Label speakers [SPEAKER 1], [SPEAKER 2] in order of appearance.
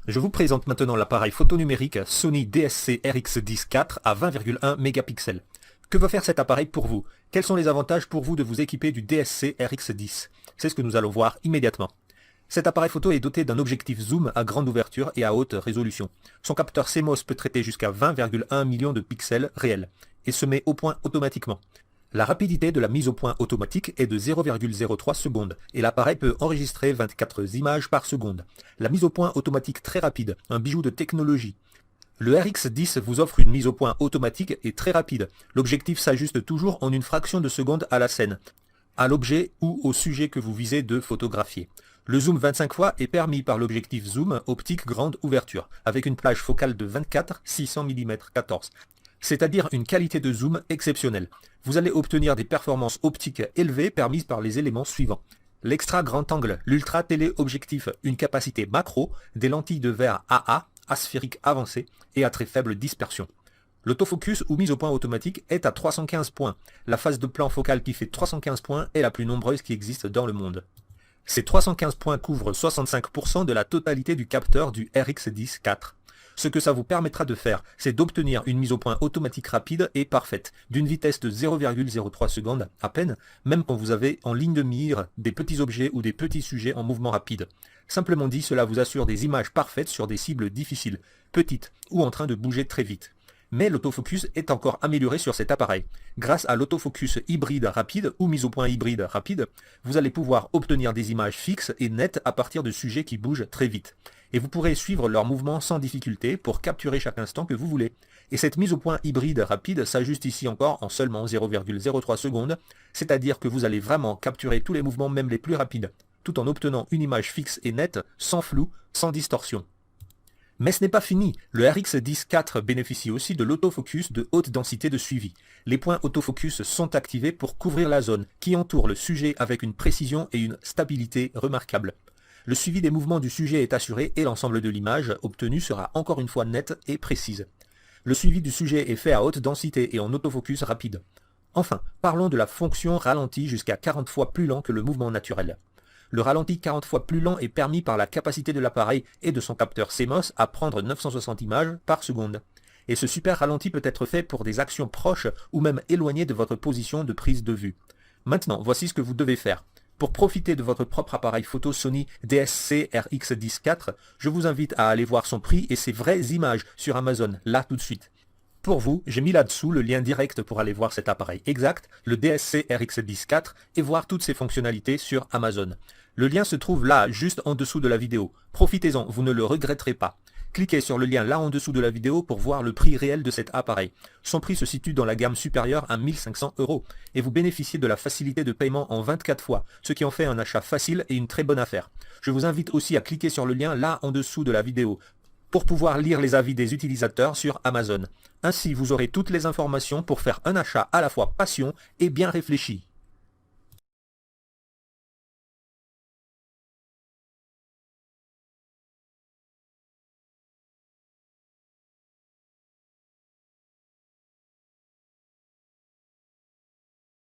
[SPEAKER 1] Je vous présente maintenant l'appareil photo numérique Sony DSC RX10 IV à 20,1 mégapixels. Que va faire cet appareil pour vous? Quels sont les avantages pour vous de vous équiper du DSC RX10? C'est ce que nous allons voir immédiatement. Cet appareil photo est doté d'un objectif zoom à grande ouverture et à haute résolution. Son capteur CMOS peut traiter jusqu'à 20,1 millions de pixels réels et se met au point automatiquement. La rapidité de la mise au point automatique est de 0,03 secondes et l'appareil peut enregistrer 24 images par seconde. La mise au point automatique très rapide, un bijou de technologie. Le RX10 vous offre une mise au point automatique et très rapide. L'objectif s'ajuste toujours en une fraction de seconde à la scène, à l'objet ou au sujet que vous visez de photographier. Le zoom 25 fois est permis par l'objectif zoom optique grande ouverture, avec une plage focale de 24-600 mm/14, c'est-à-dire une qualité de zoom exceptionnelle. Vous allez obtenir des performances optiques élevées permises par les éléments suivants. L'extra grand angle, l'ultra téléobjectif, une capacité macro, des lentilles de verre AA, asphérique avancée et à très faible dispersion. L'autofocus ou mise au point automatique est à 315 points. La phase de plan focal qui fait 315 points est la plus nombreuse qui existe dans le monde. Ces 315 points couvrent 65% de la totalité du capteur du RX10 IV. Ce que ça vous permettra de faire, c'est d'obtenir une mise au point automatique rapide et parfaite, d'une vitesse de 0,03 secondes à peine, même quand vous avez en ligne de mire des petits objets ou des petits sujets en mouvement rapide. Simplement dit, cela vous assure des images parfaites sur des cibles difficiles, petites ou en train de bouger très vite. Mais l'autofocus est encore amélioré sur cet appareil. Grâce à l'autofocus hybride rapide ou mise au point hybride rapide, vous allez pouvoir obtenir des images fixes et nettes à partir de sujets qui bougent très vite. Et vous pourrez suivre leurs mouvements sans difficulté pour capturer chaque instant que vous voulez. Et cette mise au point hybride rapide s'ajuste ici encore en seulement 0,03 secondes, c'est-à-dire que vous allez vraiment capturer tous les mouvements, même les plus rapides, tout en obtenant une image fixe et nette, sans flou, sans distorsion. Mais ce n'est pas fini, le RX10 IV bénéficie aussi de l'autofocus de haute densité de suivi. Les points autofocus sont activés pour couvrir la zone qui entoure le sujet avec une précision et une stabilité remarquables. Le suivi des mouvements du sujet est assuré et l'ensemble de l'image obtenue sera encore une fois nette et précise. Le suivi du sujet est fait à haute densité et en autofocus rapide. Enfin, parlons de la fonction ralenti jusqu'à 40 fois plus lent que le mouvement naturel. Le ralenti 40 fois plus lent est permis par la capacité de l'appareil et de son capteur CMOS à prendre 960 images par seconde. Et ce super ralenti peut être fait pour des actions proches ou même éloignées de votre position de prise de vue. Maintenant, voici ce que vous devez faire. Pour profiter de votre propre appareil photo Sony DSC RX10 IV, je vous invite à aller voir son prix et ses vraies images sur Amazon, là tout de suite. Pour vous, j'ai mis là-dessous le lien direct pour aller voir cet appareil exact, le DSC RX10 IV, et voir toutes ses fonctionnalités sur Amazon. Le lien se trouve là, juste en dessous de la vidéo. Profitez-en, vous ne le regretterez pas. Cliquez sur le lien là en dessous de la vidéo pour voir le prix réel de cet appareil. Son prix se situe dans la gamme supérieure à 1500 € et vous bénéficiez de la facilité de paiement en 24 fois, ce qui en fait un achat facile et une très bonne affaire. Je vous invite aussi à cliquer sur le lien là en dessous de la vidéo pour pouvoir lire les avis des utilisateurs sur Amazon. Ainsi, vous aurez toutes les informations pour faire un achat à la fois passion et bien réfléchi.